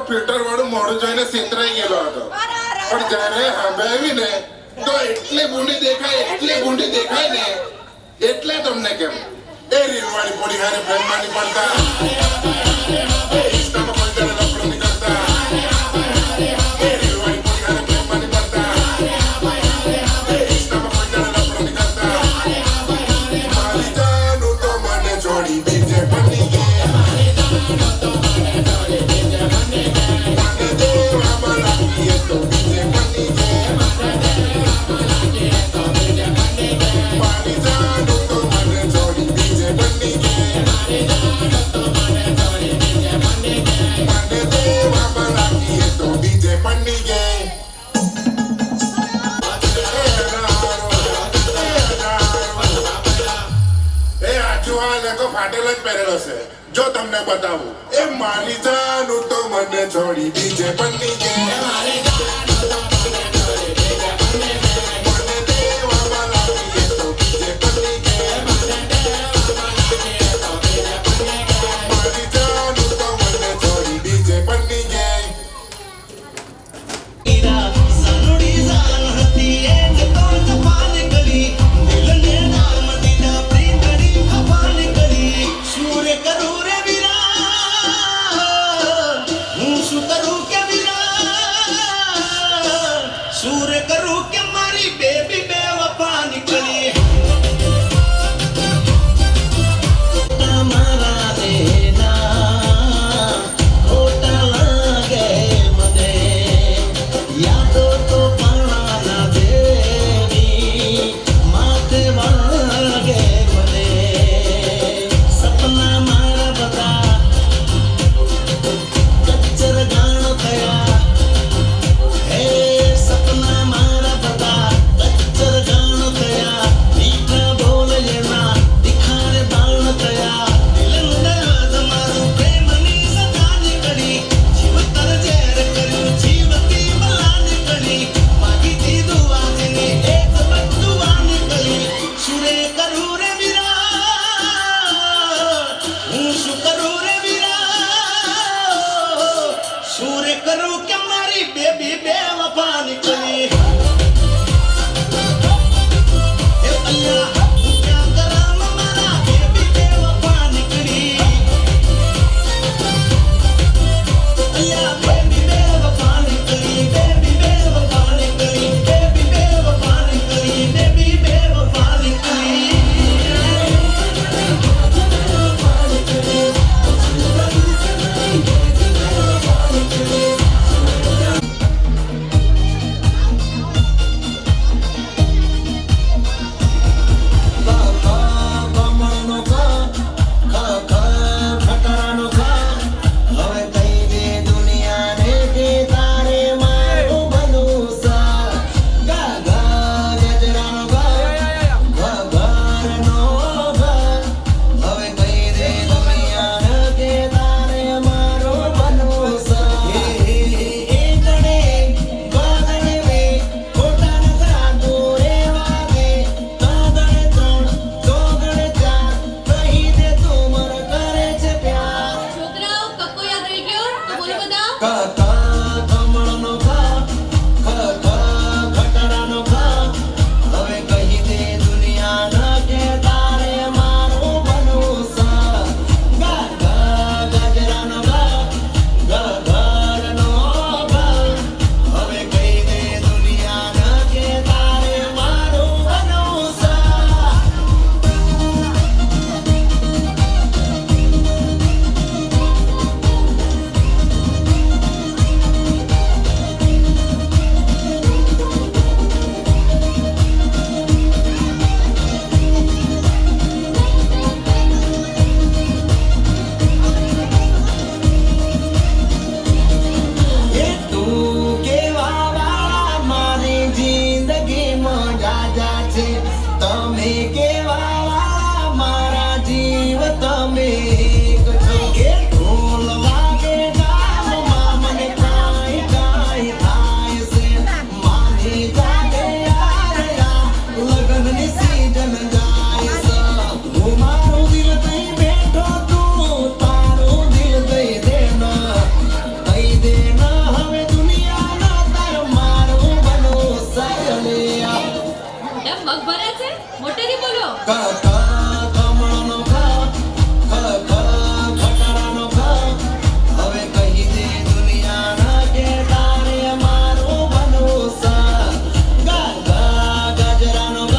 Filter વાળું મોઢું જોઈને સેતરાઈ ગયેલો હતો. પણ જ્યારે હંભાવી ને તો એટલી બુંડી દેખાય ને એટલે તમને કેમ એ રીલવાળી પોડી હારે પ્રેમમાં પડતા ઇન્સ્ટામાં કોઈ ત્યારે લફડો નીકળતા એ રીલવાળી પોડી હારે પ્રેમમાં પડતા ઇન્સ્ટામાં કોઈ ત્યારે લફડો નીકળતા મારી જાનું તો મને છોડી બીજે બની ગઈ મારી જાનું તો મને છોડી બીજે બની ગઈ મને દેવામાં લાગી તો બીજે બની ગઈ મને દેવામાં લાગી તો બીજે બની ગઈ મારી જાનું તો મને છોડી બીજે બની ગઈ મારી જાનું તો મને છોડી બીજે બની ગઈ મને દેવામાં લાગી તો બીજે બની ગઈ ફાટેલો જ પહેરેલો છે જો તમને બતાવું એ મારી જાનું તો મને છોડી બીજે બની ગઈ મારી જાનું તો મને છોડી બીજે બની ગઈ મને દેવામાં લાગી તો બીજે બની ગઈ મને દેવામાં લાગી તો બીજે બની ગઈ મારી જાનું તો મને છોડી બીજે બની ગઈ સનુડી જાન હતી એ તો જપાન ગલી દિલને નામ દીધા પ્રીતડી ખપાન ગલી સૂર્ય કરું રે વિરા હું શું કરું કે વિરા સૂર્ય કરું કે મારી બેબી બેવફા નીકળી તમારા દેના ખોટા લાગે મને યાદો તો પાણા દેવી માથે વાગે મને સપના મારા બધા કચ્ચર ગાણ થયા હે સપના મારા બધા કચ્ચર ગાણ થયા મીઠા બોલ લેના દિખારે બાણ થયા દિલના તમારું પ્રેમની સજા નીકળી જીવતર ઝેર કર્યું જીવતી બલા નીકળી માગી દીધું આજની એક બદુઆ નીકળી સુરે કરું રે વિરા હું શું કરું રે વિરા સુરે કરું કે મારી બેબી બેવફા નીકળી એ અલ્લાહ હું ક્યાં કરામ મારા બેબી બેવફા નીકળી અલ્લાહ બેબી બેવફા નીકળી બેબી બેવફા નીકળી બેબી બેવફા નીકળી બેબી બેવફા નીકળી છોકરાઓ કક્કો યાદ રહી ગયો તો બોલો બધા ક ક કમળનો ખ ખ ખ ખટારાનો ખ હવે કહી દે દુનિયાના કે તારે અમારું બનવું છે ગ ગ ગજરાનો ગ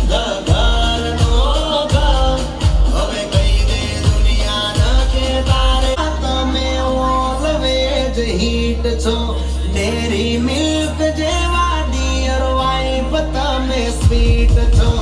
ગ ઘરનો ગ હવે કહી દે દુનિયાના કે તારે તમે ઓલવેજ હિટ છો ડેરી મિલ્ક જેવા ડિયર વાઇફ તમે સ્વીટ છો